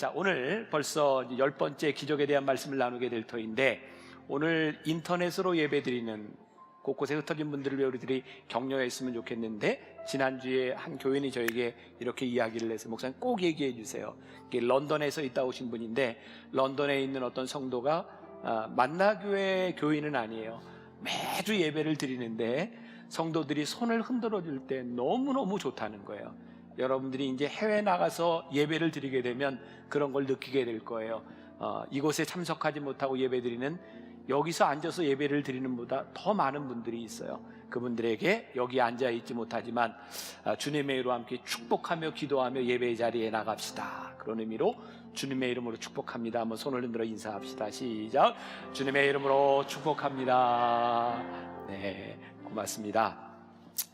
자, 오늘 벌써 10번째 기적에 대한 말씀을 나누게 될 터인데, 오늘 인터넷으로 예배드리는 곳곳에 흩어진 분들을 위해 우리들이 격려했으면 좋겠는데, 지난주에 한 교인이 저에게 이렇게 이야기를 해서, 목사님 꼭 얘기해 주세요. 런던에서 있다 오신 분인데, 런던에 있는 어떤 성도가 만나교회 교인은 아니에요. 매주 예배를 드리는데 성도들이 손을 흔들어 줄 때 너무너무 좋다는 거예요. 여러분들이 이제 해외 나가서 예배를 드리게 되면 그런 걸 느끼게 될 거예요. 이곳에 참석하지 못하고 예배 드리는, 여기서 앉아서 예배를 드리는 보다 더 많은 분들이 있어요. 그분들에게 여기 앉아 있지 못하지만 주님의 이름으로 함께 축복하며 기도하며 예배 자리에 나갑시다. 그런 의미로 주님의 이름으로 축복합니다. 한번 손을 흔들어 인사합시다. 시작. 주님의 이름으로 축복합니다. 네, 고맙습니다.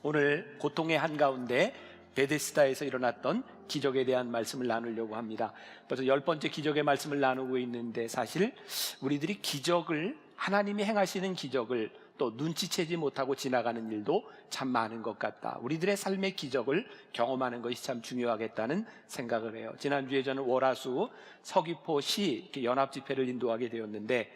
오늘 고통의 한가운데 베데스다에서 일어났던 기적에 대한 말씀을 나누려고 합니다. 벌써 10번째 기적의 말씀을 나누고 있는데, 사실 우리들이 기적을, 하나님이 행하시는 기적을 또 눈치채지 못하고 지나가는 일도 참 많은 것 같다. 우리들의 삶의 기적을 경험하는 것이 참 중요하겠다는 생각을 해요. 지난주에 저는 월화수 서귀포시 연합집회를 인도하게 되었는데,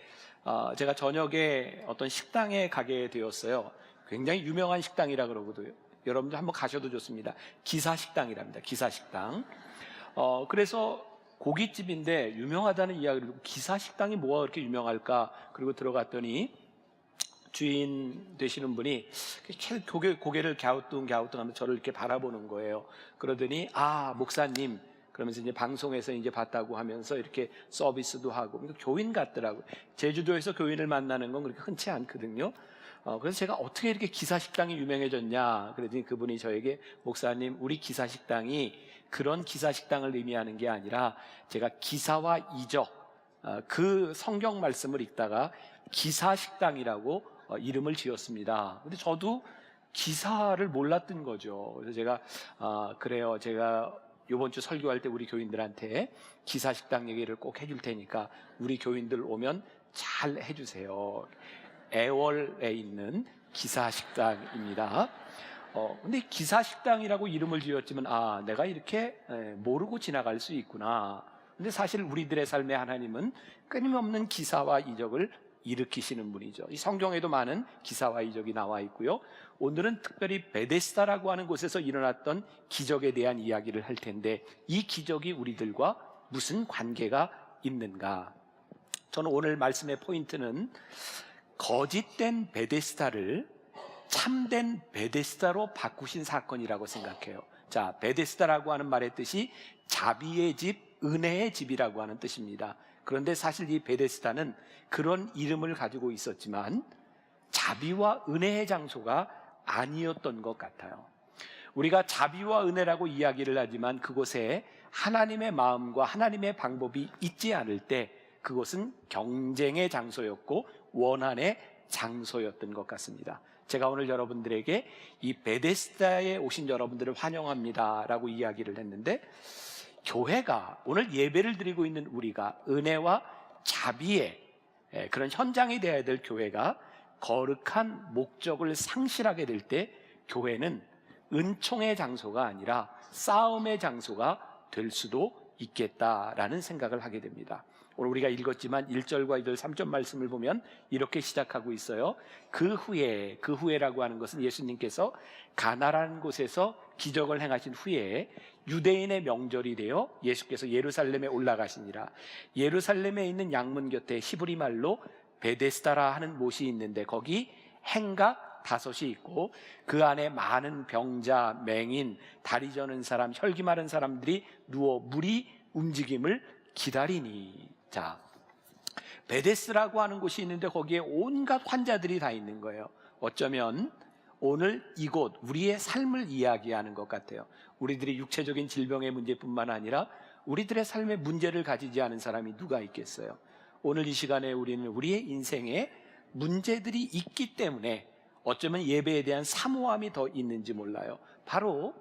제가 저녁에 어떤 식당에 가게 되었어요. 굉장히 유명한 식당이라 그러거든요. 여러분들 한번 가셔도 좋습니다. 기사식당이랍니다. 기사식당. 그래서 고깃집인데 유명하다는 이야기를 듣고, 기사식당이 뭐가 그렇게 유명할까? 그리고 들어갔더니 주인 되시는 분이 고개를 갸우뚱하면서 저를 이렇게 바라보는 거예요. 그러더니, 목사님, 그러면서 이제 방송에서 이제 봤다고 하면서 이렇게 서비스도 하고, 교인 같더라고요. 제주도에서 교인을 만나는 건 그렇게 흔치 않거든요. 그래서 제가 어떻게 이렇게 기사식당이 유명해졌냐 그랬더니 그분이 저에게, 목사님, 우리 기사식당이 그런 기사식당을 의미하는 게 아니라, 제가 기사와 이적, 그 성경 말씀을 읽다가 기사식당이라고 이름을 지었습니다. 근데 저도 기사를 몰랐던 거죠. 그래서 제가 그래요, 제가 이번 주 설교할 때 우리 교인들한테 기사식당 얘기를 꼭 해줄 테니까 우리 교인들 오면 잘 해주세요. 애월에 있는 기사식당입니다. 근데 기사식당이라고 이름을 지었지만, 내가 이렇게 모르고 지나갈 수 있구나. 근데 사실 우리들의 삶에 하나님은 끊임없는 기사와 이적을 일으키시는 분이죠. 이 성경에도 많은 기사와 이적이 나와 있고요. 오늘은 특별히 베데스다라고 하는 곳에서 일어났던 기적에 대한 이야기를 할 텐데, 이 기적이 우리들과 무슨 관계가 있는가? 저는 오늘 말씀의 포인트는 거짓된 베데스다를 참된 베데스다로 바꾸신 사건이라고 생각해요. 자, 베데스다라고 하는 말의 뜻이 자비의 집, 은혜의 집이라고 하는 뜻입니다. 그런데 사실 이 베데스다는 그런 이름을 가지고 있었지만 자비와 은혜의 장소가 아니었던 것 같아요. 우리가 자비와 은혜라고 이야기를 하지만 그곳에 하나님의 마음과 하나님의 방법이 있지 않을 때 그것은 경쟁의 장소였고 원한의 장소였던 것 같습니다. 제가 오늘 여러분들에게 이 베데스다에 오신 여러분들을 환영합니다 라고 이야기를 했는데, 교회가, 오늘 예배를 드리고 있는 우리가 은혜와 자비의 그런 현장이 되어야 될 교회가 거룩한 목적을 상실하게 될 때, 교회는 은총의 장소가 아니라 싸움의 장소가 될 수도 있겠다라는 생각을 하게 됩니다. 오늘 우리가 읽었지만 1절과 2절 3절 말씀을 보면 이렇게 시작하고 있어요. 그 후에라고 하는 것은 예수님께서 가나라는 곳에서 기적을 행하신 후에 유대인의 명절이 되어 예수께서 예루살렘에 올라가시니라. 예루살렘에 있는 양문 곁에 히브리 말로 베데스다라 하는 못이 있는데, 거기 행각 5이 있고 그 안에 많은 병자, 맹인, 다리 저는 사람, 혈기 마른 사람들이 누워 물이 움직임을 기다리니. 자, 베데스라고 하는 곳이 있는데 거기에 온갖 환자들이 다 있는 거예요. 어쩌면 오늘 이곳, 우리의 삶을 이야기하는 것 같아요. 우리들이 육체적인 질병의 문제뿐만 아니라 우리들의 삶의 문제를 가지지 않은 사람이 누가 있겠어요? 오늘 이 시간에 우리는 우리의 인생에 문제들이 있기 때문에 어쩌면 예배에 대한 사모함이 더 있는지 몰라요. 바로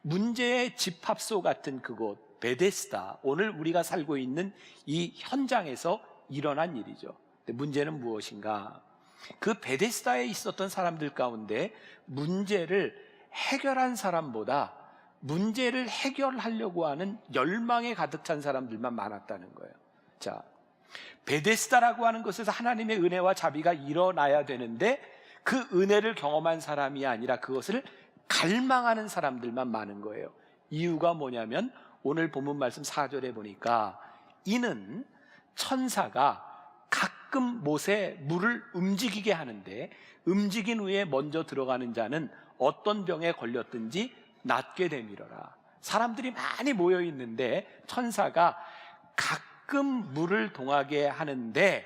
문제의 집합소 같은 그곳 베데스다, 오늘 우리가 살고 있는 이 현장에서 일어난 일이죠. 근데 문제는 무엇인가? 그 베데스다에 있었던 사람들 가운데 문제를 해결한 사람보다 문제를 해결하려고 하는 열망에 가득 찬 사람들만 많았다는 거예요. 자, 베데스다라고 하는 것에서 하나님의 은혜와 자비가 일어나야 되는데 그 은혜를 경험한 사람이 아니라 그것을 갈망하는 사람들만 많은 거예요. 이유가 뭐냐면 오늘 본문 말씀 4절에 보니까 이는 천사가 가끔 못에 물을 움직이게 하는데 움직인 후에 먼저 들어가는 자는 어떤 병에 걸렸든지 낫게 되밀어라. 사람들이 많이 모여 있는데 천사가 가끔 물을 동하게 하는데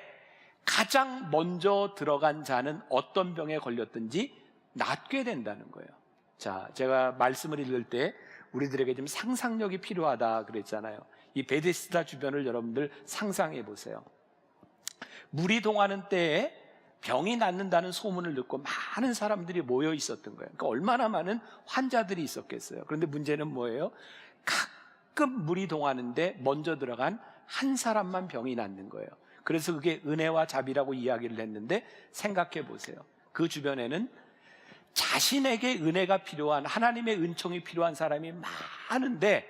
가장 먼저 들어간 자는 어떤 병에 걸렸든지 낫게 된다는 거예요. 자, 제가 말씀을 읽을 때 우리들에게 좀 상상력이 필요하다 그랬잖아요. 이 베데스다 주변을 여러분들 상상해 보세요. 물이 동하는 때에 병이 낫는다는 소문을 듣고 많은 사람들이 모여 있었던 거예요. 그러니까 얼마나 많은 환자들이 있었겠어요. 그런데 문제는 뭐예요? 가끔 물이 동하는데 먼저 들어간 한 사람만 병이 낫는 거예요. 그래서 그게 은혜와 자비라고 이야기를 했는데 생각해 보세요. 그 주변에는 자신에게 은혜가 필요한, 하나님의 은총이 필요한 사람이 많은데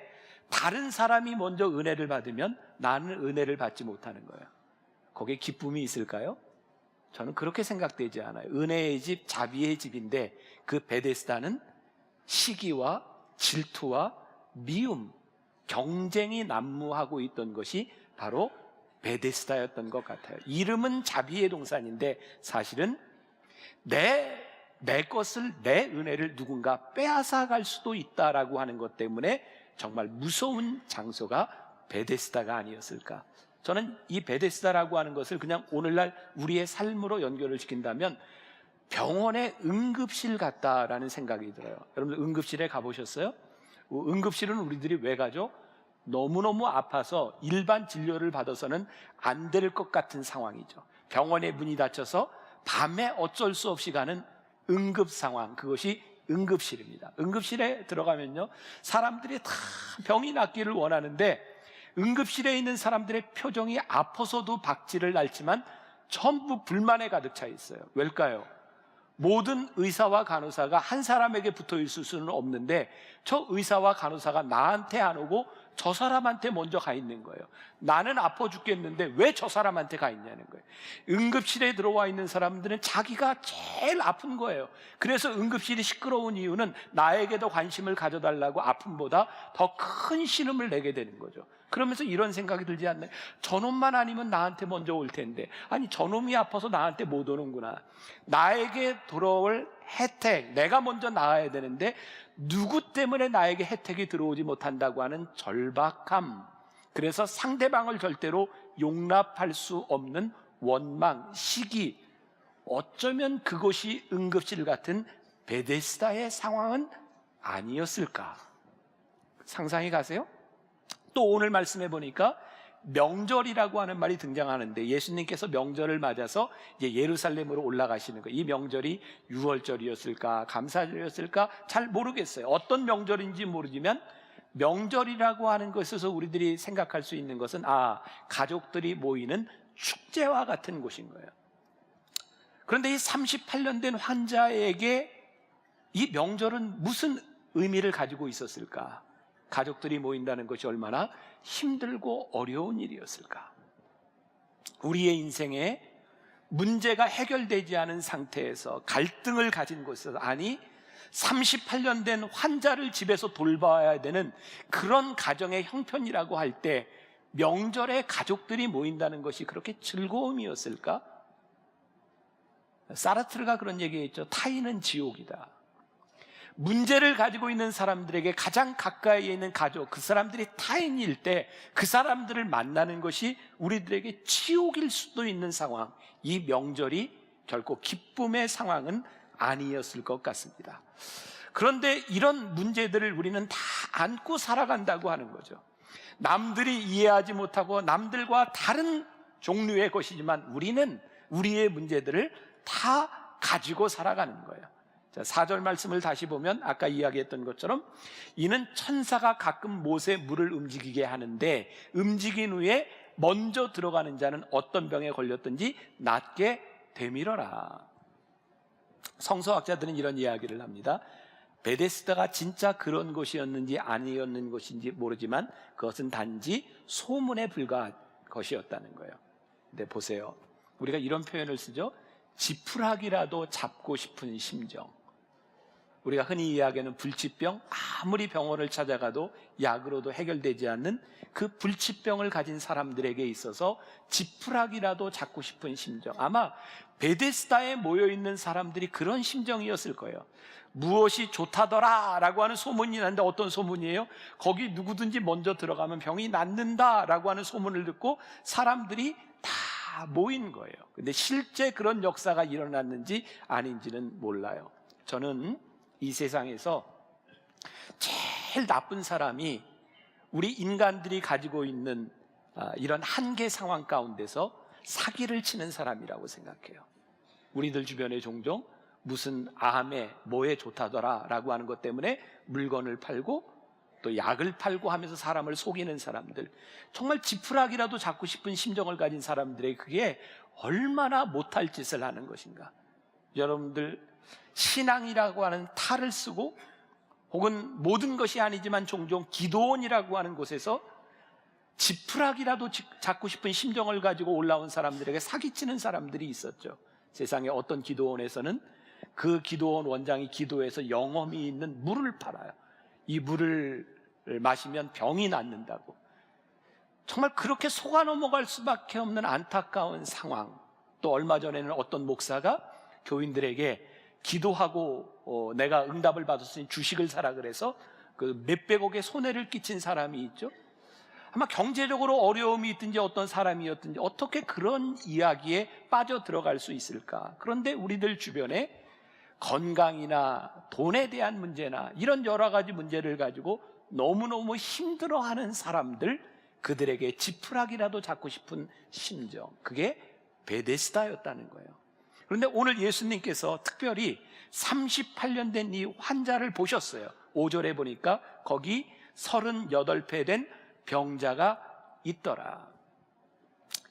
다른 사람이 먼저 은혜를 받으면 나는 은혜를 받지 못하는 거예요. 거기에 기쁨이 있을까요? 저는 그렇게 생각되지 않아요. 은혜의 집, 자비의 집인데 그 베데스다는 시기와 질투와 미움, 경쟁이 난무하고 있던 것이 바로 베데스다였던 것 같아요. 이름은 자비의 동산인데 사실은 내 것을, 내 은혜를 누군가 빼앗아 갈 수도 있다라고 하는 것 때문에 정말 무서운 장소가 베데스다가 아니었을까. 저는 이 베데스다라고 하는 것을 그냥 오늘날 우리의 삶으로 연결을 시킨다면 병원의 응급실 같다라는 생각이 들어요. 여러분들 응급실에 가보셨어요? 응급실은 우리들이 왜 가죠? 너무너무 아파서 일반 진료를 받아서는 안 될 것 같은 상황이죠. 병원의 문이 닫혀서 밤에 어쩔 수 없이 가는 응급 상황, 그것이 응급실입니다. 응급실에 들어가면요, 사람들이 다 병이 낫기를 원하는데 응급실에 있는 사람들의 표정이 아파서도 박질을 날지만 전부 불만에 가득 차 있어요. 왜일까요? 모든 의사와 간호사가 한 사람에게 붙어 있을 수는 없는데 저 의사와 간호사가 나한테 안 오고 저 사람한테 먼저 가 있는 거예요. 나는 아파 죽겠는데 왜 저 사람한테 가 있냐는 거예요. 응급실에 들어와 있는 사람들은 자기가 제일 아픈 거예요. 그래서 응급실이 시끄러운 이유는 나에게도 관심을 가져달라고 아픔보다 더 큰 신음을 내게 되는 거죠. 그러면서 이런 생각이 들지 않나요? 저놈만 아니면 나한테 먼저 올 텐데, 아니 저놈이 아파서 나한테 못 오는구나. 나에게 돌아올 혜택, 내가 먼저 나아야 되는데 누구 때문에 나에게 혜택이 들어오지 못한다고 하는 절박함, 그래서 상대방을 절대로 용납할 수 없는 원망, 시기, 어쩌면 그것이 응급실 같은 베데스다의 상황은 아니었을까? 상상이 가세요? 또 오늘 말씀해 보니까 명절이라고 하는 말이 등장하는데 예수님께서 명절을 맞아서 이제 예루살렘으로 올라가시는 거예요. 이 명절이 유월절이었을까 감사절이었을까 잘 모르겠어요. 어떤 명절인지 모르지만 명절이라고 하는 것에서 우리들이 생각할 수 있는 것은 가족들이 모이는 축제와 같은 곳인 거예요. 그런데 이 38년 된 환자에게 이 명절은 무슨 의미를 가지고 있었을까? 가족들이 모인다는 것이 얼마나 힘들고 어려운 일이었을까? 우리의 인생에 문제가 해결되지 않은 상태에서 갈등을 가진 곳에서, 아니 38년 된 환자를 집에서 돌봐야 되는 그런 가정의 형편이라고 할 때 명절에 가족들이 모인다는 것이 그렇게 즐거움이었을까? 사르트르가 그런 얘기했죠. 타인은 지옥이다. 문제를 가지고 있는 사람들에게 가장 가까이에 있는 가족, 그 사람들이 타인일 때 그 사람들을 만나는 것이 우리들에게 지옥일 수도 있는 상황, 이 명절이 결코 기쁨의 상황은 아니었을 것 같습니다. 그런데 이런 문제들을 우리는 다 안고 살아간다고 하는 거죠. 남들이 이해하지 못하고 남들과 다른 종류의 것이지만 우리는 우리의 문제들을 다 가지고 살아가는 거예요. 자, 4절 말씀을 다시 보면 아까 이야기했던 것처럼 이는 천사가 가끔 못에 물을 움직이게 하는데 움직인 후에 먼저 들어가는 자는 어떤 병에 걸렸든지 낫게 되밀어라. 성서학자들은 이런 이야기를 합니다. 베데스다가 진짜 그런 곳이었는지 아니었는 곳인지 모르지만 그것은 단지 소문에 불과한 것이었다는 거예요. 근데 보세요. 우리가 이런 표현을 쓰죠. 지푸라기라도 잡고 싶은 심정. 우리가 흔히 이야기하는 불치병, 아무리 병원을 찾아가도 약으로도 해결되지 않는 그 불치병을 가진 사람들에게 있어서 지푸라기라도 잡고 싶은 심정. 아마 베데스다에 모여있는 사람들이 그런 심정이었을 거예요. 무엇이 좋다더라 라고 하는 소문이 났는데, 어떤 소문이에요? 거기 누구든지 먼저 들어가면 병이 낫는다 라고 하는 소문을 듣고 사람들이 다 모인 거예요. 근데 실제 그런 역사가 일어났는지 아닌지는 몰라요. 저는 이 세상에서 제일 나쁜 사람이 우리 인간들이 가지고 있는 이런 한계 상황 가운데서 사기를 치는 사람이라고 생각해요. 우리들 주변에 종종 무슨 암에 뭐에 좋다더라 라고 하는 것 때문에 물건을 팔고 또 약을 팔고 하면서 사람을 속이는 사람들, 정말 지푸라기라도 잡고 싶은 심정을 가진 사람들의 그게 얼마나 못할 짓을 하는 것인가. 여러분들 신앙이라고 하는 탈을 쓰고, 혹은 모든 것이 아니지만 종종 기도원이라고 하는 곳에서 지푸라기라도 잡고 싶은 심정을 가지고 올라온 사람들에게 사기치는 사람들이 있었죠. 세상에 어떤 기도원에서는 그 기도원 원장이 기도해서 영험이 있는 물을 팔아요. 이 물을 마시면 병이 낫는다고. 정말 그렇게 속아 넘어갈 수밖에 없는 안타까운 상황. 또 얼마 전에는 어떤 목사가 교인들에게 기도하고 내가 응답을 받았으니 주식을 사라 그래서 그 몇백억의 손해를 끼친 사람이 있죠. 아마 경제적으로 어려움이 있든지 어떤 사람이었든지 어떻게 그런 이야기에 빠져 들어갈 수 있을까. 그런데 우리들 주변에 건강이나 돈에 대한 문제나 이런 여러 가지 문제를 가지고 너무너무 힘들어하는 사람들, 그들에게 지푸라기라도 잡고 싶은 심정, 그게 베데스다였다는 거예요. 그런데 오늘 예수님께서 특별히 38년 된 이 환자를 보셨어요. 5절에 보니까 거기 38배 된 병자가 있더라.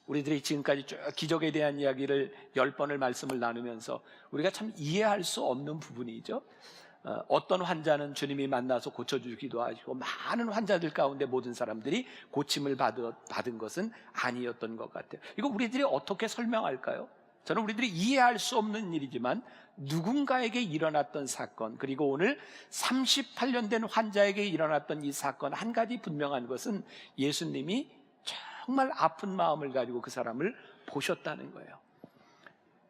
우리들이 지금까지 쭉 기적에 대한 이야기를 10번을 말씀을 나누면서 우리가 참 이해할 수 없는 부분이죠. 어떤 환자는 주님이 만나서 고쳐주기도 하시고, 많은 환자들 가운데 모든 사람들이 고침을 받은 것은 아니었던 것 같아요. 이거 우리들이 어떻게 설명할까요? 저는 우리들이 이해할 수 없는 일이지만 누군가에게 일어났던 사건, 그리고 오늘 38년 된 환자에게 일어났던 이 사건, 한 가지 분명한 것은 예수님이 정말 아픈 마음을 가지고 그 사람을 보셨다는 거예요.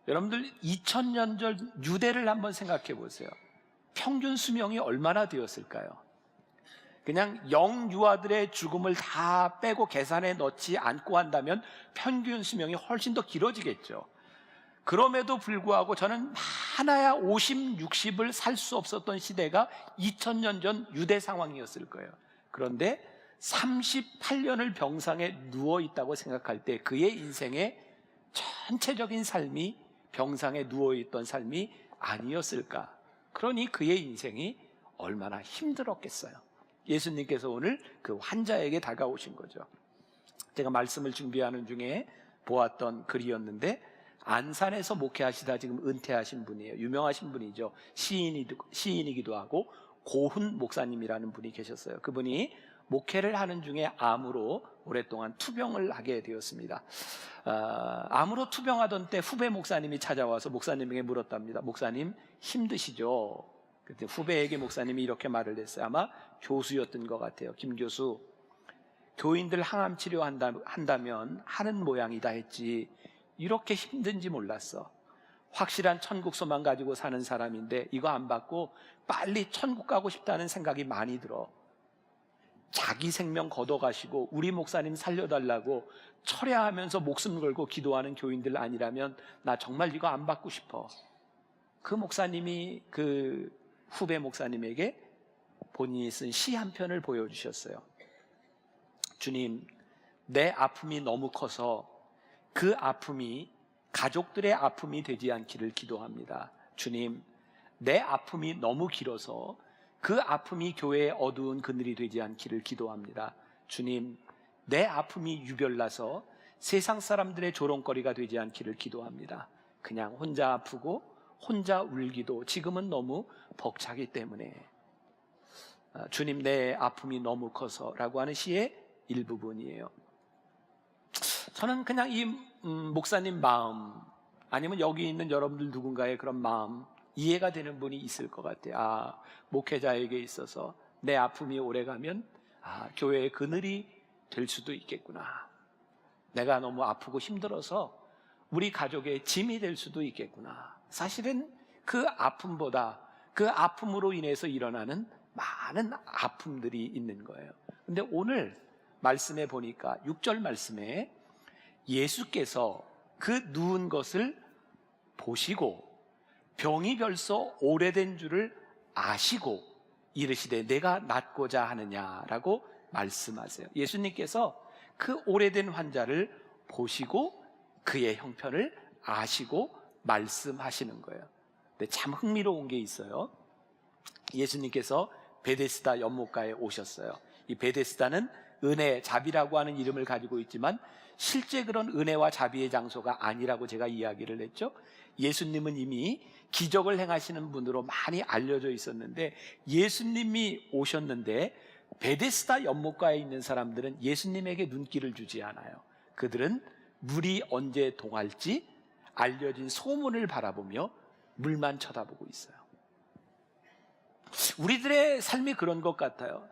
여러분들 2000년 전 유대를 한번 생각해 보세요. 평균 수명이 얼마나 되었을까요? 그냥 영유아들의 죽음을 다 빼고 계산에 넣지 않고 한다면 평균 수명이 훨씬 더 길어지겠죠. 그럼에도 불구하고 저는 하나야 50, 60을 살 수 없었던 시대가 2000년 전 유대 상황이었을 거예요. 그런데 38년을 병상에 누워있다고 생각할 때 그의 인생의 전체적인 삶이 병상에 누워있던 삶이 아니었을까. 그러니 그의 인생이 얼마나 힘들었겠어요. 예수님께서 오늘 그 환자에게 다가오신 거죠. 제가 말씀을 준비하는 중에 보았던 글이었는데, 안산에서 목회하시다 지금 은퇴하신 분이에요. 유명하신 분이죠. 시인이기도 하고 고훈 목사님이라는 분이 계셨어요. 그분이 목회를 하는 중에 암으로 오랫동안 투병을 하게 되었습니다. 암으로 투병하던 때 후배 목사님이 찾아와서 목사님에게 물었답니다. 목사님 힘드시죠? 그때 후배에게 목사님이 이렇게 말을 했어요. 아마 교수였던 것 같아요. 김 교수, 교인들 항암 치료한다면 하는 모양이다 했지 이렇게 힘든지 몰랐어. 확실한 천국 소망 가지고 사는 사람인데 이거 안 받고 빨리 천국 가고 싶다는 생각이 많이 들어. 자기 생명 걷어가시고 우리 목사님 살려달라고 철야하면서 목숨 걸고 기도하는 교인들 아니라면 나 정말 이거 안 받고 싶어. 그 목사님이 그 후배 목사님에게 본인이 쓴 시 한 편을 보여주셨어요. 주님, 내 아픔이 너무 커서 그 아픔이 가족들의 아픔이 되지 않기를 기도합니다. 주님, 내 아픔이 너무 길어서 그 아픔이 교회의 어두운 그늘이 되지 않기를 기도합니다. 주님, 내 아픔이 유별나서 세상 사람들의 조롱거리가 되지 않기를 기도합니다. 그냥 혼자 아프고 혼자 울기도 지금은 너무 벅차기 때문에 주님 내 아픔이 너무 커서라고 하는 시의 일부분이에요. 저는 그냥 이 목사님 마음, 아니면 여기 있는 여러분들 누군가의 그런 마음 이해가 되는 분이 있을 것 같아요. 목회자에게 있어서 내 아픔이 오래가면 교회의 그늘이 될 수도 있겠구나. 내가 너무 아프고 힘들어서 우리 가족의 짐이 될 수도 있겠구나. 사실은 그 아픔보다 그 아픔으로 인해서 일어나는 많은 아픔들이 있는 거예요. 근데 오늘 말씀에 보니까 6절 말씀에 예수께서 그 누운 것을 보시고 병이 벌써 오래된 줄을 아시고 이르시되 내가 낫고자 하느냐라고 말씀하세요. 예수님께서 그 오래된 환자를 보시고 그의 형편을 아시고 말씀하시는 거예요. 근데 참 흥미로운 게 있어요. 예수님께서 베데스다 연못가에 오셨어요. 이 베데스다는 은혜, 자비라고 하는 이름을 가지고 있지만 실제 그런 은혜와 자비의 장소가 아니라고 제가 이야기를 했죠. 예수님은 이미 기적을 행하시는 분으로 많이 알려져 있었는데 예수님이 오셨는데 베데스다 연못가에 있는 사람들은 예수님에게 눈길을 주지 않아요. 그들은 물이 언제 동할지 알려진 소문을 바라보며 물만 쳐다보고 있어요. 우리들의 삶이 그런 것 같아요.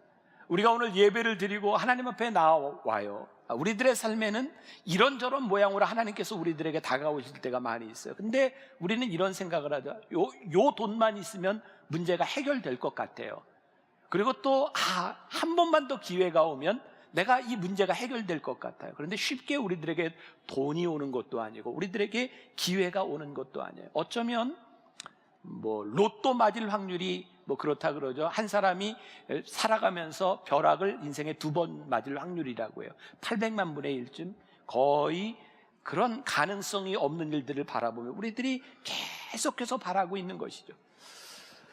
우리가 오늘 예배를 드리고 하나님 앞에 나와요. 우리들의 삶에는 이런저런 모양으로 하나님께서 우리들에게 다가오실 때가 많이 있어요. 근데 우리는 이런 생각을 하죠. 요 돈만 있으면 문제가 해결될 것 같아요. 그리고 또 한 번만 더 기회가 오면 내가 이 문제가 해결될 것 같아요. 그런데 쉽게 우리들에게 돈이 오는 것도 아니고 우리들에게 기회가 오는 것도 아니에요. 어쩌면 로또 맞을 확률이 그렇다 그러죠. 한 사람이 살아가면서 벼락을 인생에 2번 맞을 확률이라고 해요. 800만 분의 1쯤 거의 그런 가능성이 없는 일들을 바라보며 우리들이 계속해서 바라고 있는 것이죠.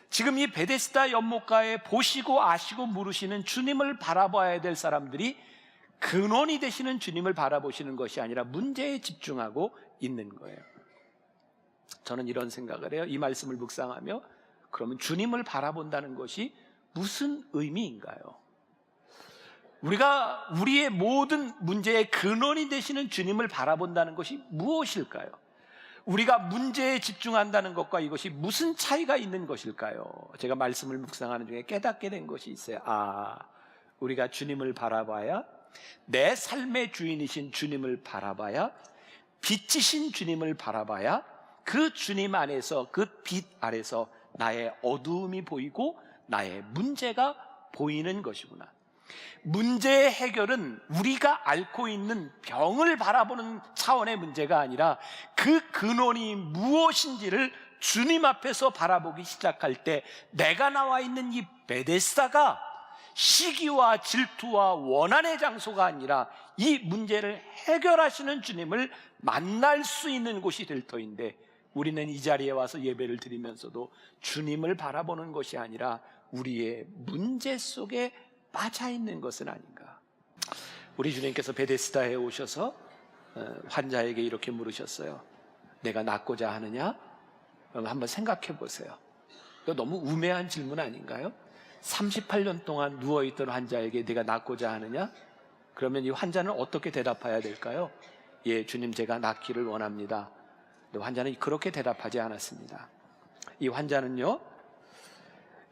지금 이 베데스다 연못가에 보시고 아시고 물으시는 주님을 바라봐야 될 사람들이 근원이 되시는 주님을 바라보시는 것이 아니라 문제에 집중하고 있는 거예요. 저는 이런 생각을 해요. 이 말씀을 묵상하며 그러면 주님을 바라본다는 것이 무슨 의미인가요? 우리가 우리의 모든 문제의 근원이 되시는 주님을 바라본다는 것이 무엇일까요? 우리가 문제에 집중한다는 것과 이것이 무슨 차이가 있는 것일까요? 제가 말씀을 묵상하는 중에 깨닫게 된 것이 있어요. 우리가 주님을 바라봐야, 내 삶의 주인이신 주님을 바라봐야, 빛이신 주님을 바라봐야 그 주님 안에서, 그 빛 아래서 나의 어두움이 보이고 나의 문제가 보이는 것이구나. 문제의 해결은 우리가 앓고 있는 병을 바라보는 차원의 문제가 아니라 그 근원이 무엇인지를 주님 앞에서 바라보기 시작할 때 내가 나와 있는 이 베데스다가 시기와 질투와 원한의 장소가 아니라 이 문제를 해결하시는 주님을 만날 수 있는 곳이 될 터인데 우리는 이 자리에 와서 예배를 드리면서도 주님을 바라보는 것이 아니라 우리의 문제 속에 빠져 있는 것은 아닌가. 우리 주님께서 베데스다에 오셔서 환자에게 이렇게 물으셨어요. 내가 낫고자 하느냐? 한번 생각해 보세요. 이거 너무 우매한 질문 아닌가요? 38년 동안 누워있던 환자에게 내가 낫고자 하느냐? 그러면 이 환자는 어떻게 대답해야 될까요? 예, 주님 제가 낫기를 원합니다. 근데 환자는 그렇게 대답하지 않았습니다. 이 환자는요,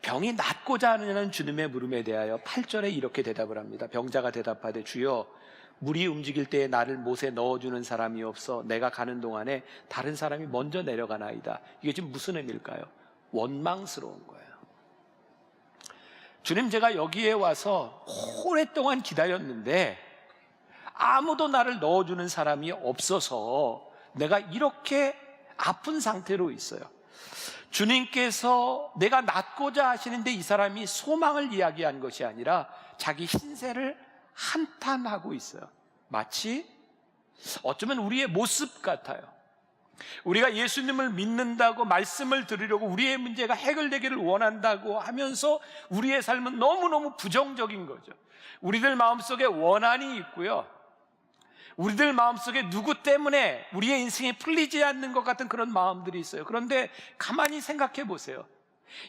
병이 낫고자 하느냐는 주님의 물음에 대하여 8절에 이렇게 대답을 합니다. 병자가 대답하되 주여 물이 움직일 때에 나를 못에 넣어주는 사람이 없어 내가 가는 동안에 다른 사람이 먼저 내려가나이다. 이게 지금 무슨 의미일까요? 원망스러운 거예요. 주님 제가 여기에 와서 오랫동안 기다렸는데 아무도 나를 넣어주는 사람이 없어서 내가 이렇게 아픈 상태로 있어요. 주님께서 내가 낫고자 하시는데 이 사람이 소망을 이야기한 것이 아니라 자기 신세를 한탄하고 있어요. 마치 어쩌면 우리의 모습 같아요. 우리가 예수님을 믿는다고 말씀을 들으려고 우리의 문제가 해결되기를 원한다고 하면서 우리의 삶은 너무너무 부정적인 거죠. 우리들 마음속에 원한이 있고요, 우리들 마음속에 누구 때문에 우리의 인생이 풀리지 않는 것 같은 그런 마음들이 있어요. 그런데 가만히 생각해 보세요.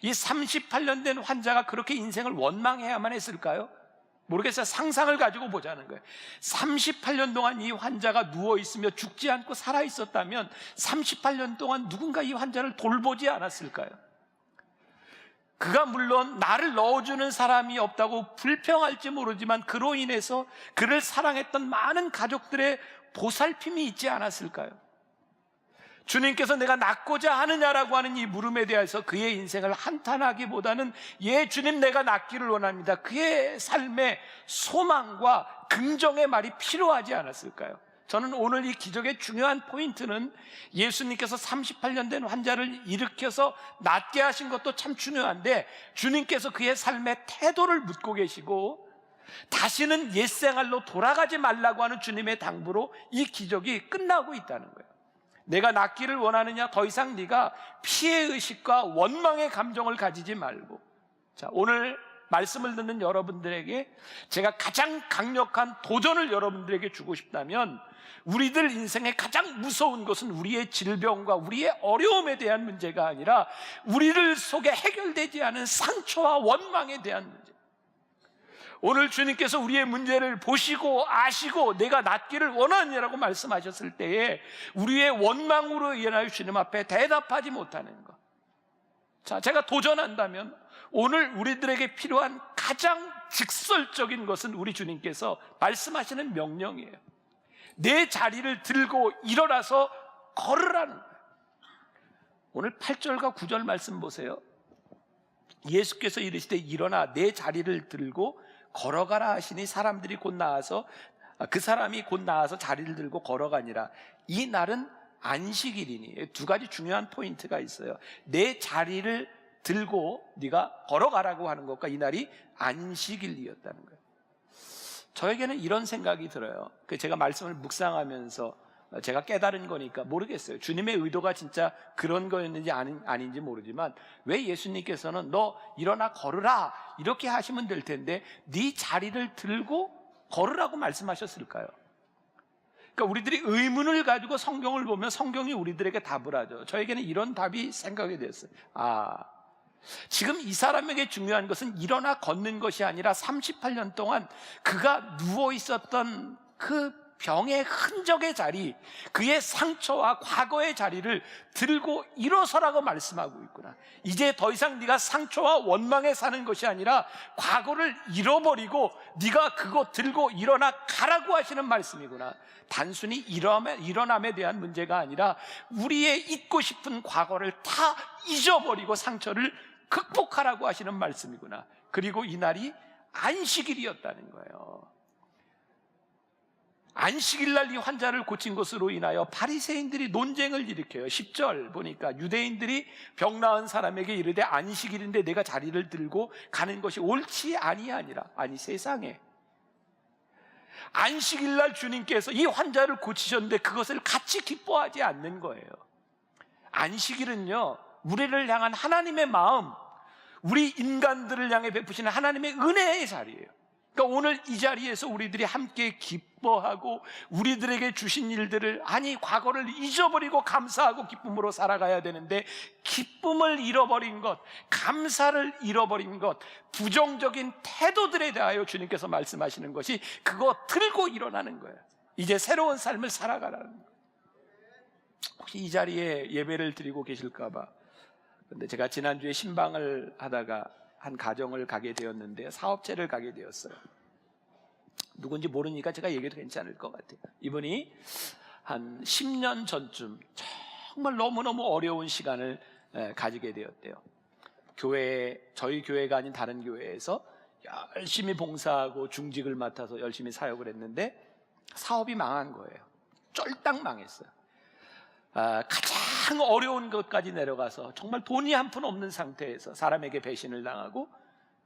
이 38년 된 환자가 그렇게 인생을 원망해야만 했을까요? 모르겠어요. 상상을 가지고 보자는 거예요. 38년 동안 이 환자가 누워있으며 죽지 않고 살아있었다면 38년 동안 누군가 이 환자를 돌보지 않았을까요? 그가 물론 나를 넣어주는 사람이 없다고 불평할지 모르지만 그로 인해서 그를 사랑했던 많은 가족들의 보살핌이 있지 않았을까요? 주님께서 내가 낫고자 하느냐라고 하는 이 물음에 대해서 그의 인생을 한탄하기보다는 예, 주님 내가 낫기를 원합니다. 그의 삶에 소망과 긍정의 말이 필요하지 않았을까요? 저는 오늘 이 기적의 중요한 포인트는 예수님께서 38년 된 환자를 일으켜서 낫게 하신 것도 참 중요한데 주님께서 그의 삶의 태도를 묻고 계시고 다시는 옛생활로 돌아가지 말라고 하는 주님의 당부로 이 기적이 끝나고 있다는 거예요. 내가 낫기를 원하느냐? 더 이상 네가 피해의식과 원망의 감정을 가지지 말고. 자, 오늘 말씀을 듣는 여러분들에게 제가 가장 강력한 도전을 여러분들에게 주고 싶다면 우리들 인생의 가장 무서운 것은 우리의 질병과 우리의 어려움에 대한 문제가 아니라 우리들 속에 해결되지 않은 상처와 원망에 대한 문제. 오늘 주님께서 우리의 문제를 보시고 아시고 내가 낫기를 원하느냐라고 말씀하셨을 때에 우리의 원망으로 인하여 주님 앞에 대답하지 못하는 것. 자, 제가 도전한다면 오늘 우리들에게 필요한 가장 직설적인 것은 우리 주님께서 말씀하시는 명령이에요. 내 자리를 들고 일어나서 걸으라는 거예요. 오늘 8절과 9절 말씀 보세요. 예수께서 이르시되 일어나 내 자리를 들고 걸어가라 하시니 사람들이 곧 나와서 그 사람이 곧 나와서 자리를 들고 걸어가니라. 이 날은 안식일이니. 두 가지 중요한 포인트가 있어요. 내 자리를 들고 네가 걸어가라고 하는 것과 이 날이 안식일이었다는 거예요. 저에게는 이런 생각이 들어요. 제가 말씀을 묵상하면서 제가 깨달은 거니까 모르겠어요. 주님의 의도가 진짜 그런 거였는지 아닌지 모르지만 왜 예수님께서는 너 일어나 걸으라 이렇게 하시면 될 텐데 네 자리를 들고 걸으라고 말씀하셨을까요? 그러니까 우리들이 의문을 가지고 성경을 보면 성경이 우리들에게 답을 하죠. 저에게는 이런 답이 생각이 됐어요. 지금 이 사람에게 중요한 것은 일어나 걷는 것이 아니라 38년 동안 그가 누워 있었던 그 병의 흔적의 자리, 그의 상처와 과거의 자리를 들고 일어서라고 말씀하고 있구나. 이제 더 이상 네가 상처와 원망에 사는 것이 아니라 과거를 잃어버리고 네가 그거 들고 일어나 가라고 하시는 말씀이구나. 단순히 일어남에 대한 문제가 아니라 우리의 잊고 싶은 과거를 다 잊어버리고 상처를 극복하라고 하시는 말씀이구나. 그리고 이 날이 안식일이었다는 거예요. 안식일날 이 환자를 고친 것으로 인하여 바리새인들이 논쟁을 일으켜요. 10절 보니까 유대인들이 병 나은 사람에게 이르되 안식일인데 내가 자리를 들고 가는 것이 옳지 아니하니라. 아니 세상에 안식일날 주님께서 이 환자를 고치셨는데 그것을 같이 기뻐하지 않는 거예요. 안식일은요 우리를 향한 하나님의 마음, 우리 인간들을 향해 베푸시는 하나님의 은혜의 자리예요. 그러니까 오늘 이 자리에서 우리들이 함께 기뻐하고 우리들에게 주신 일들을 과거를 잊어버리고 감사하고 기쁨으로 살아가야 되는데 기쁨을 잃어버린 것, 감사를 잃어버린 것, 부정적인 태도들에 대하여 주님께서 말씀하시는 것이 그거 들고 일어나는 거예요. 이제 새로운 삶을 살아가라는 거예요. 혹시 이 자리에 예배를 드리고 계실까 봐. 근데 제가 지난주에 신방을 하다가 한 가정을 가게 되었는데 사업체를 가게 되었어요. 누군지 모르니까 제가 얘기해도 괜찮을 것 같아요. 이분이 한 10년 전쯤 정말 너무너무 어려운 시간을 가지게 되었대요. 저희 교회가 아닌 다른 교회에서 열심히 봉사하고 중직을 맡아서 열심히 사역을 했는데 사업이 망한 거예요. 쫄딱 망했어요. 가장 어려운 것까지 내려가서 정말 돈이 한 푼 없는 상태에서 사람에게 배신을 당하고,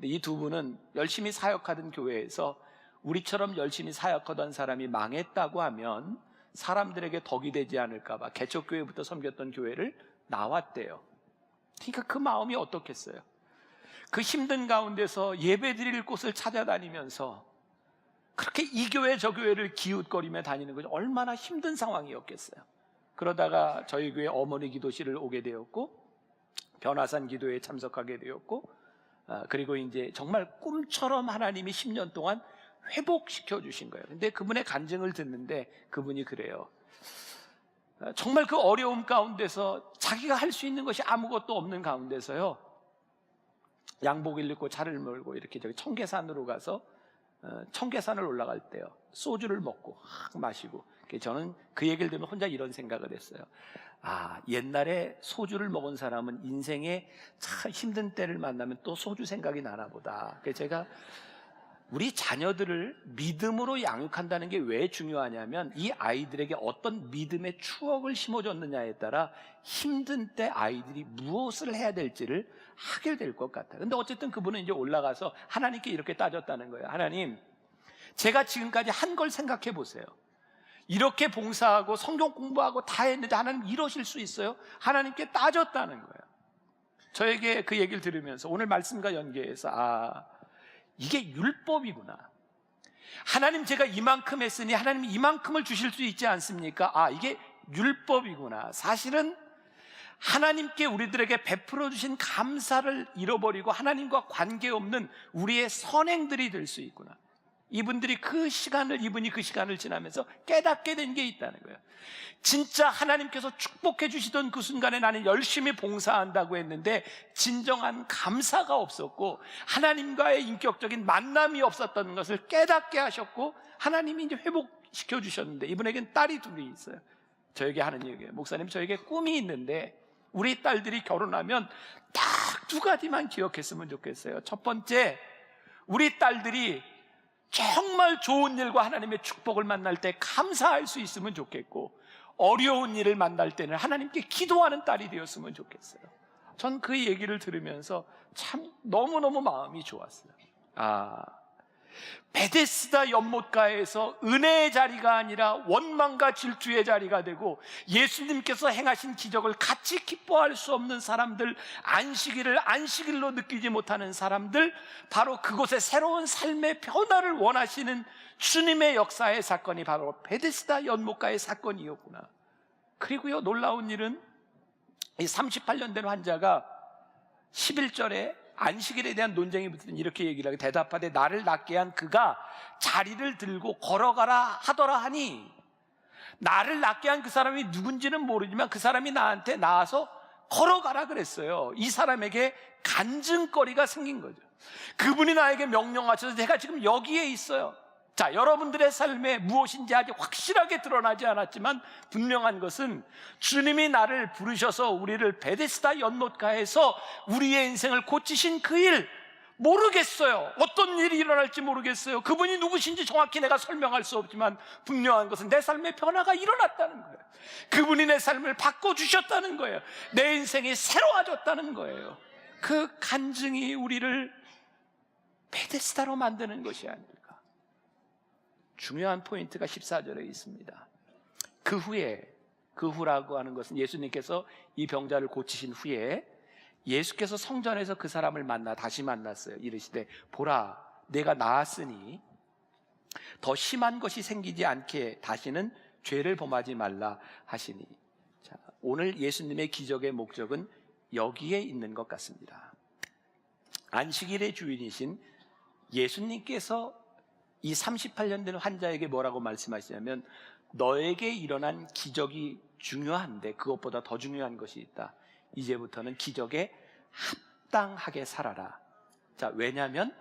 이 두 분은 열심히 사역하던 교회에서 우리처럼 열심히 사역하던 사람이 망했다고 하면 사람들에게 덕이 되지 않을까 봐 개척교회부터 섬겼던 교회를 나왔대요. 그러니까 그 마음이 어떻겠어요? 그 힘든 가운데서 예배드릴 곳을 찾아다니면서 그렇게 이 교회 저 교회를 기웃거리며 다니는 것이 얼마나 힘든 상황이었겠어요. 그러다가 저희 교회 어머니 기도실을 오게 되었고, 변화산 기도에 참석하게 되었고, 그리고 이제 정말 꿈처럼 하나님이 10년 동안 회복시켜 주신 거예요. 근데 그분의 간증을 듣는데 그분이 그래요. 정말 그 어려움 가운데서 자기가 할 수 있는 것이 아무것도 없는 가운데서요, 양복을 입고 차를 몰고 이렇게 저기 청계산으로 가서 청계산을 올라갈 때요, 소주를 먹고 마시고, 저는 그 얘기를 들으면 혼자 이런 생각을 했어요. 옛날에 소주를 먹은 사람은 인생에 참 힘든 때를 만나면 또 소주 생각이 나나 보다. 그래서 제가 우리 자녀들을 믿음으로 양육한다는 게 왜 중요하냐면, 이 아이들에게 어떤 믿음의 추억을 심어줬느냐에 따라 힘든 때 아이들이 무엇을 해야 될지를 하게 될 것 같아요. 근데 어쨌든 그분은 이제 올라가서 하나님께 이렇게 따졌다는 거예요. 하나님, 제가 지금까지 한 걸 생각해 보세요. 이렇게 봉사하고 성경 공부하고 다 했는데 하나님 이러실 수 있어요? 하나님께 따졌다는 거예요. 저에게 그 얘기를 들으면서 오늘 말씀과 연계해서 이게 율법이구나. 하나님, 제가 이만큼 했으니 하나님이 이만큼을 주실 수 있지 않습니까? 이게 율법이구나. 사실은 하나님께 우리들에게 베풀어 주신 감사를 잃어버리고 하나님과 관계없는 우리의 선행들이 될 수 있구나. 이분이 그 시간을 지나면서 깨닫게 된 게 있다는 거예요. 진짜 하나님께서 축복해 주시던 그 순간에 나는 열심히 봉사한다고 했는데 진정한 감사가 없었고 하나님과의 인격적인 만남이 없었던 것을 깨닫게 하셨고, 하나님이 이제 회복시켜 주셨는데, 이분에겐 딸이 둘이 있어요. 저에게 하는 얘기예요. 목사님, 저에게 꿈이 있는데 우리 딸들이 결혼하면 딱 두 가지만 기억했으면 좋겠어요. 첫 번째, 우리 딸들이 정말 좋은 일과 하나님의 축복을 만날 때 감사할 수 있으면 좋겠고, 어려운 일을 만날 때는 하나님께 기도하는 딸이 되었으면 좋겠어요. 전 그 얘기를 들으면서 참 너무너무 마음이 좋았어요. 베데스다 연못가에서 은혜의 자리가 아니라 원망과 질투의 자리가 되고, 예수님께서 행하신 기적을 같이 기뻐할 수 없는 사람들, 안식일로 느끼지 못하는 사람들, 바로 그곳에 새로운 삶의 변화를 원하시는 주님의 역사의 사건이 바로 베데스다 연못가의 사건이었구나. 그리고요, 놀라운 일은 이 38년 된 환자가 11절에 안식일에 대한 논쟁이 붙으면 이렇게 얘기를 하고, 대답하되 나를 낫게 한 그가 자리를 들고 걸어가라 하더라 하니, 나를 낫게 한 그 사람이 누군지는 모르지만 그 사람이 나한테 나와서 걸어가라 그랬어요. 이 사람에게 간증거리가 생긴 거죠. 그분이 나에게 명령하셔서 내가 지금 여기에 있어요. 자, 여러분들의 삶에 무엇인지 아직 확실하게 드러나지 않았지만 분명한 것은 주님이 나를 부르셔서 우리를 베데스다 연못가에서 우리의 인생을 고치신 그 일, 모르겠어요. 어떤 일이 일어날지 모르겠어요. 그분이 누구신지 정확히 내가 설명할 수 없지만 분명한 것은 내 삶의 변화가 일어났다는 거예요. 그분이 내 삶을 바꿔주셨다는 거예요. 내 인생이 새로워졌다는 거예요. 그 간증이 우리를 베데스다로 만드는 것이 아닐까. 중요한 포인트가 14절에 있습니다. 그 후라고 하는 것은 예수님께서 이 병자를 고치신 후에 예수께서 성전에서 그 사람을 다시 만났어요. 이르시되 보라, 내가 나았으니 더 심한 것이 생기지 않게 다시는 죄를 범하지 말라 하시니. 자, 오늘 예수님의 기적의 목적은 여기에 있는 것 같습니다. 안식일의 주인이신 예수님께서 이 38년 된 환자에게 뭐라고 말씀하시냐면, 너에게 일어난 기적이 중요한데 그것보다 더 중요한 것이 있다. 이제부터는 기적에 합당하게 살아라. 자, 왜냐하면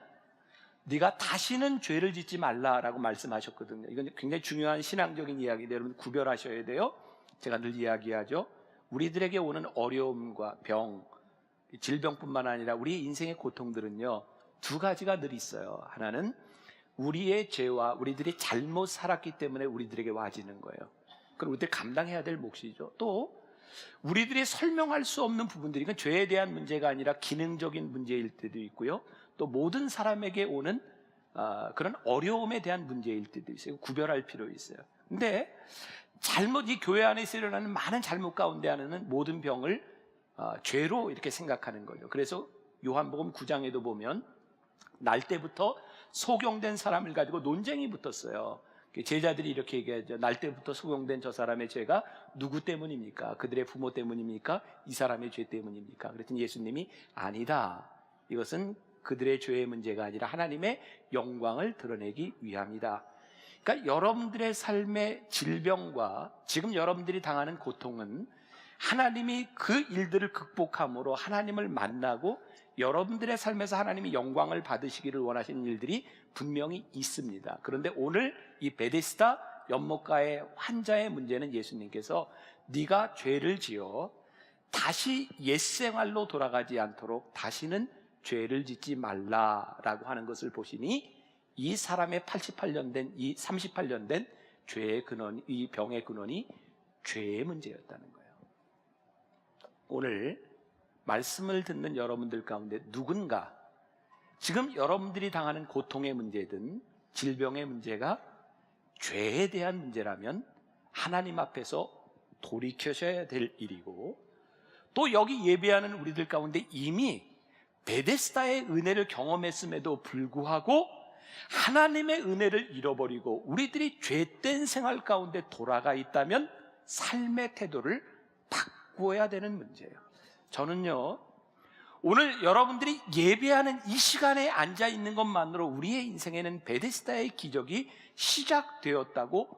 네가 다시는 죄를 짓지 말라라고 말씀하셨거든요. 이건 굉장히 중요한 신앙적인 이야기인데 여러분 구별하셔야 돼요. 제가 늘 이야기하죠. 우리들에게 오는 어려움과 병, 질병뿐만 아니라 우리 인생의 고통들은요, 두 가지가 늘 있어요. 하나는 우리의 죄와 우리들이 잘못 살았기 때문에 우리들에게 와지는 거예요. 그럼 우리들이 감당해야 될 몫이죠. 또 우리들이 설명할 수 없는 부분들이, 이건 죄에 대한 문제가 아니라 기능적인 문제일 때도 있고요, 또 모든 사람에게 오는 그런 어려움에 대한 문제일 때도 있어요. 구별할 필요 있어요. 근데 이 교회 안에서 일어나는 많은 잘못 가운데 하나는 모든 병을 죄로 이렇게 생각하는 거죠. 그래서 요한복음 9장에도 보면 날 때부터 소경된 사람을 가지고 논쟁이 붙었어요. 제자들이 이렇게 얘기하죠. 날 때부터 소용된 저 사람의 죄가 누구 때문입니까? 그들의 부모 때문입니까? 이 사람의 죄 때문입니까? 그랬더니 예수님이 아니다. 이것은 그들의 죄의 문제가 아니라 하나님의 영광을 드러내기 위함이다. 그러니까 여러분들의 삶의 질병과 지금 여러분들이 당하는 고통은 하나님이 그 일들을 극복함으로 하나님을 만나고 여러분들의 삶에서 하나님이 영광을 받으시기를 원하시는 일들이 분명히 있습니다. 그런데 오늘 이 베데스다 연못가의 환자의 문제는 예수님께서 네가 죄를 지어 다시 옛생활로 돌아가지 않도록 다시는 죄를 짓지 말라라고 하는 것을 보시니 이 사람의 88년 된, 이 38년 된 죄의 근원, 이 병의 근원이 죄의 문제였다는 거예요. 오늘 말씀을 듣는 여러분들 가운데 누군가 지금 여러분들이 당하는 고통의 문제든 질병의 문제가 죄에 대한 문제라면 하나님 앞에서 돌이켜셔야 될 일이고, 또 여기 예배하는 우리들 가운데 이미 베데스다의 은혜를 경험했음에도 불구하고 하나님의 은혜를 잃어버리고 우리들이 죄된 생활 가운데 돌아가 있다면 삶의 태도를 바꾸어야 되는 문제예요. 저는요, 오늘 여러분들이 예배하는 이 시간에 앉아 있는 것만으로 우리의 인생에는 베데스다의 기적이 시작되었다고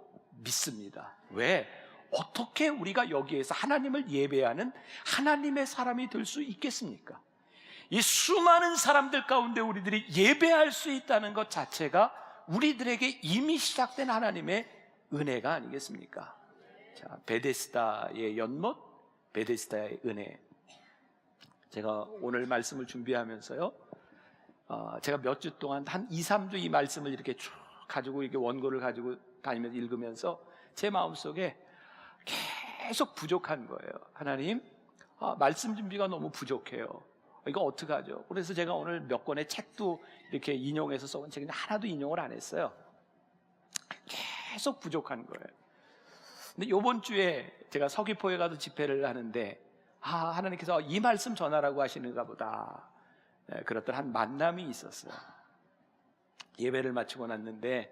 믿습니다. 왜? 어떻게 우리가 여기에서 하나님을 예배하는 하나님의 사람이 될 수 있겠습니까? 이 수많은 사람들 가운데 우리들이 예배할 수 있다는 것 자체가 우리들에게 이미 시작된 하나님의 은혜가 아니겠습니까? 자, 베데스다의 연못, 베데스다의 은혜. 제가 오늘 말씀을 준비하면서요, 제가 몇 주 동안 한 2, 3주 이 말씀을 이렇게 쭉 가지고 이렇게 원고를 가지고 다니면서 읽으면서 제 마음속에 계속 부족한 거예요. 하나님, 말씀 준비가 너무 부족해요. 이거 어떡하죠? 그래서 제가 오늘 몇 권의 책도 이렇게 인용해서 써온 책인데 하나도 인용을 안 했어요. 계속 부족한 거예요. 근데 이번 주에 제가 서귀포에 가서 집회를 하는데 하나님께서 이 말씀 전하라고 하시는가 보다. 그랬던 한 만남이 있었어요. 예배를 마치고 났는데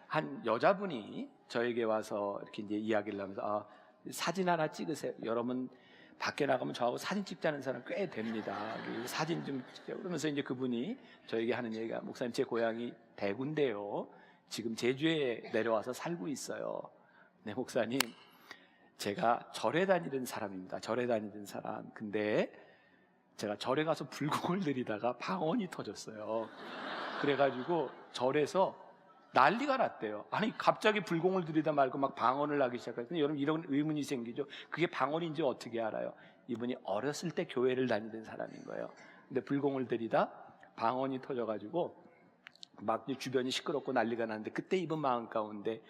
한 여자분이 저에게 와서 이렇게 이제 이야기를 하면서 사진 하나 찍으세요. 여러분 밖에 나가면 저하고 사진 찍자는 사람 꽤 됩니다. 사진 좀 찍자고 그러면서 이제 그분이 저에게 하는 얘기가, 목사님 제 고향이 대구인데요, 지금 제주에 내려와서 살고 있어요. 네, 목사님, 제가 절에 다니는 사람입니다. 절에 다니는 사람. 근데 제가 절에 가서 불공을 들이다가 방언이 터졌어요. 그래가지고 절에서 난리가 났대요. 아니 갑자기 불공을 들이다 말고 막 방언을 하기 시작했더니 여러분 이런 의문이 생기죠. 그게 방언인지 어떻게 알아요? 이분이 어렸을 때 교회를 다니던 사람인 거예요. 근데 불공을 들이다 방언이 터져가지고 막 주변이 시끄럽고 난리가 났는데, 그때 이분 마음 가운데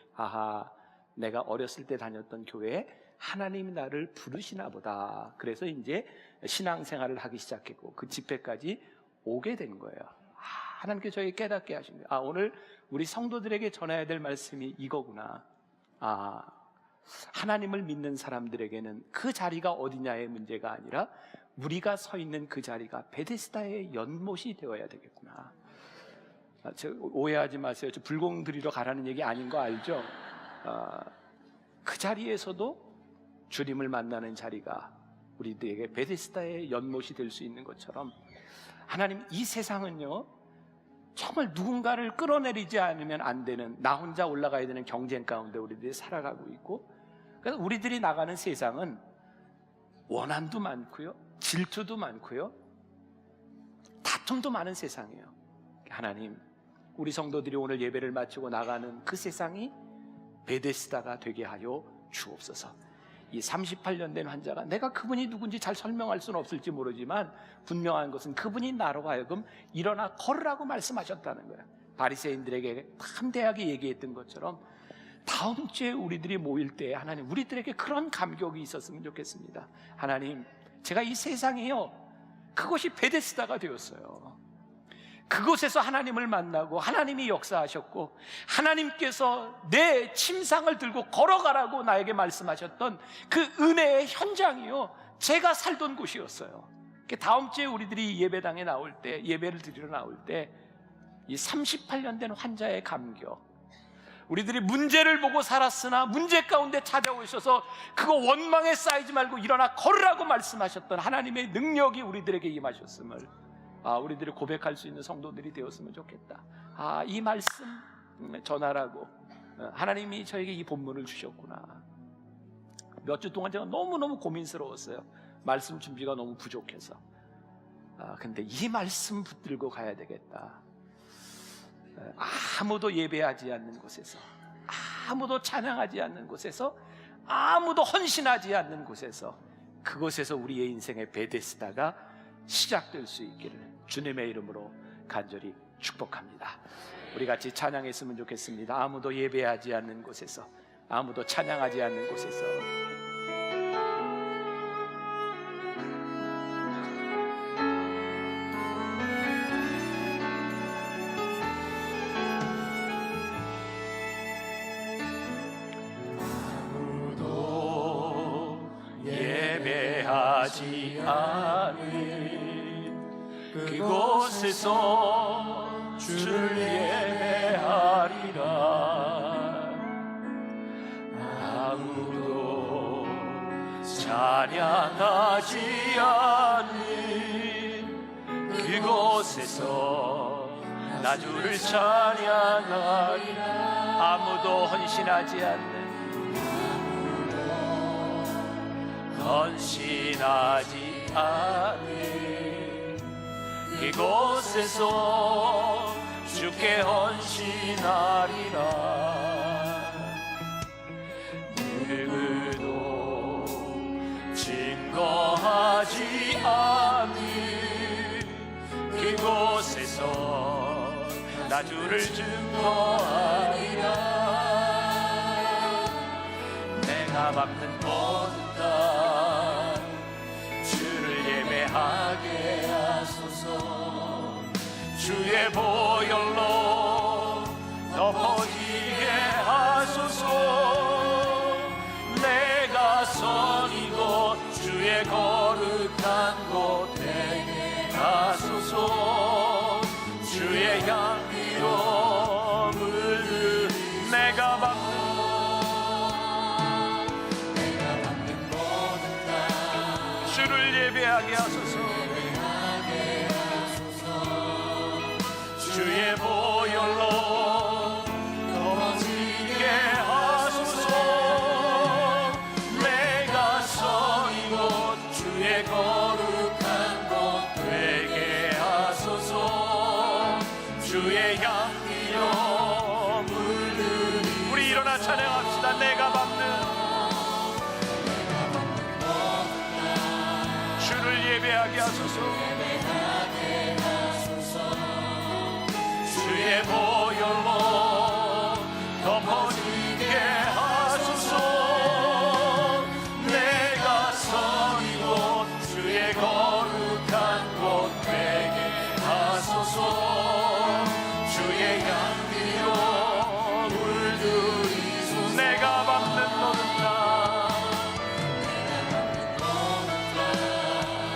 내가 어렸을 때 다녔던 교회에 하나님이 나를 부르시나 보다. 그래서 이제 신앙생활을 하기 시작했고 그 집회까지 오게 된 거예요. 하나님께서 저에게 깨닫게 하신 거예요. 오늘 우리 성도들에게 전해야 될 말씀이 이거구나. 하나님을 믿는 사람들에게는 그 자리가 어디냐의 문제가 아니라 우리가 서 있는 그 자리가 베데스다의 연못이 되어야 되겠구나. 오해하지 마세요. 저 불공 드리러 가라는 얘기 아닌 거 알죠? 그 자리에서도 주님을 만나는 자리가 우리들에게 베데스다의 연못이 될 수 있는 것처럼, 하나님, 이 세상은요 정말 누군가를 끌어내리지 않으면 안 되는, 나 혼자 올라가야 되는 경쟁 가운데 우리들이 살아가고 있고, 그래서 우리들이 나가는 세상은 원한도 많고요, 질투도 많고요, 다툼도 많은 세상이에요. 하나님, 우리 성도들이 오늘 예배를 마치고 나가는 그 세상이 베데스다가 되게 하여 주옵소서. 이 38년 된 환자가, 내가 그분이 누군지 잘 설명할 수는 없을지 모르지만 분명한 것은 그분이 나로 하여금 일어나 걸으라고 말씀하셨다는 거예요. 바리새인들에게 담대하게 얘기했던 것처럼 다음 주에 우리들이 모일 때 하나님, 우리들에게 그런 감격이 있었으면 좋겠습니다. 하나님, 제가 이 세상에요, 그것이 베데스다가 되었어요. 그곳에서 하나님을 만나고 하나님이 역사하셨고 하나님께서 내 침상을 들고 걸어가라고 나에게 말씀하셨던 그 은혜의 현장이요, 제가 살던 곳이었어요. 다음 주에 우리들이 예배당에 나올 때, 예배를 드리러 나올 때 이 38년 된 환자의 감격, 우리들이 문제를 보고 살았으나 문제 가운데 찾아오셔서 그거 원망에 쌓이지 말고 일어나 걸으라고 말씀하셨던 하나님의 능력이 우리들에게 임하셨음을 우리들이 고백할 수 있는 성도들이 되었으면 좋겠다. 이 말씀 전하라고 하나님이 저에게 이 본문을 주셨구나. 몇 주 동안 제가 너무너무 고민스러웠어요. 말씀 준비가 너무 부족해서. 근데 이 말씀 붙들고 가야 되겠다. 아무도 예배하지 않는 곳에서, 아무도 찬양하지 않는 곳에서, 아무도 헌신하지 않는 곳에서, 그곳에서 우리의 인생의 베데스다가 시작될 수 있기를 주님의 이름으로 간절히 축복합니다. 우리 같이 찬양했으면 좋겠습니다. 아무도 예배하지 않는 곳에서, 아무도 찬양하지 않는 곳에서. 예배하지 않은 그곳에서 주를 예배하리라. 아무도 찬양하지 않는 그곳에서 나 주를 찬양하리라. 아무도 헌신하지 않는, 헌신하지 않는 그곳에서 주께 헌신하리라. 누구도 증거하지 않는 그곳에서 나 주를 증거하리라. 내가 밟는 모든 주를 예배하게 하소서. 주의 보혈로 덮어지게 하소서. 내가 선 이곳 주의 거룩한 곳 되게 하소서. 주의 향기로 물들 내가 밟는 주를 예배하게 하소서. 주의 보혈로 덮어지게 하소서. 내가 서 이곳 주의 거룩한 곳 되게 하소서. 주의 향기로 물들이. 우리 일어나 찬양합시다. 내가 밟는 주를 예배하게 하소서. 주의 보혈로 덮어지게 하소서. 내가 선 이곳 주의 거룩한 곳 되게 하소서. 주의 향기로 물들이소서. 내가 밟는 모든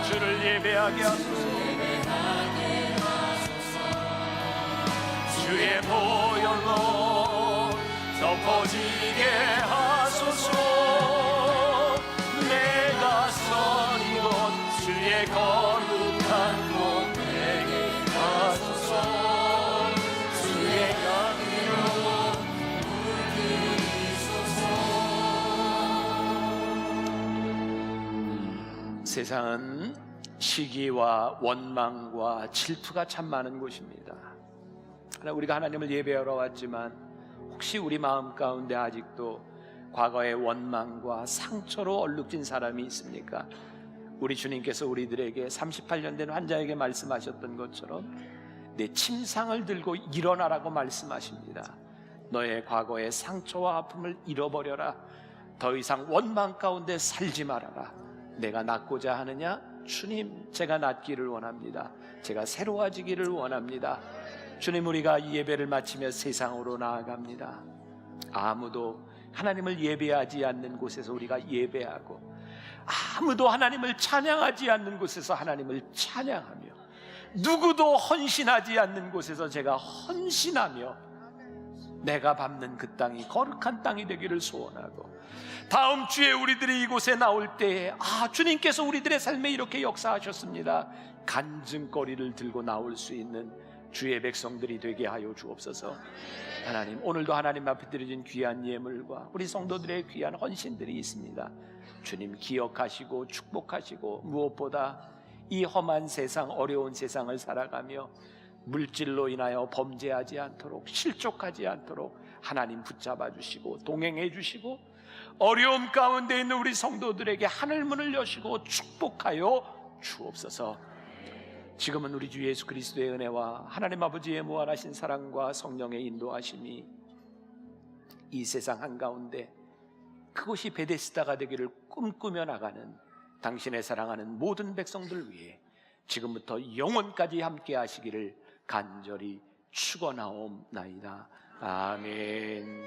주를 예배하게 하소서. 주의 보혈로 덮어지게 하소서. 내가 선 이곳 주의 거룩한 곳 되게 하소서. 주의 향기로 물들이소서. 세상은 시기와 원망과 질투가 참 많은 곳입니다. 우리가 하나님을 예배하러 왔지만 혹시 우리 마음 가운데 아직도 과거의 원망과 상처로 얼룩진 사람이 있습니까? 우리 주님께서 우리들에게 38년 된 환자에게 말씀하셨던 것처럼 내 침상을 들고 일어나라고 말씀하십니다. 너의 과거의 상처와 아픔을 잃어버려라. 더 이상 원망 가운데 살지 말아라. 내가 낫고자 하느냐? 주님, 제가 낫기를 원합니다. 제가 새로워지기를 원합니다. 주님, 우리가 이 예배를 마치며 세상으로 나아갑니다. 아무도 하나님을 예배하지 않는 곳에서 우리가 예배하고, 아무도 하나님을 찬양하지 않는 곳에서 하나님을 찬양하며, 누구도 헌신하지 않는 곳에서 제가 헌신하며, 내가 밟는 그 땅이 거룩한 땅이 되기를 소원하고, 다음 주에 우리들이 이곳에 나올 때에 주님께서 우리들의 삶에 이렇게 역사하셨습니다, 간증거리를 들고 나올 수 있는 주의 백성들이 되게 하여 주옵소서. 하나님, 오늘도 하나님 앞에 드려진 귀한 예물과 우리 성도들의 귀한 헌신들이 있습니다. 주님 기억하시고 축복하시고, 무엇보다 이 험한 세상, 어려운 세상을 살아가며 물질로 인하여 범죄하지 않도록, 실족하지 않도록 하나님 붙잡아 주시고 동행해 주시고, 어려움 가운데 있는 우리 성도들에게 하늘문을 여시고 축복하여 주옵소서. 지금은 우리 주 예수 그리스도의 은혜와 하나님 아버지의 무한하신 사랑과 성령의 인도하심이 이 세상 한가운데 그곳이 베데스다가 되기를 꿈꾸며 나가는 당신의 사랑하는 모든 백성들 위해 지금부터 영원까지 함께 하시기를 간절히 축원하옵나이다. 아멘.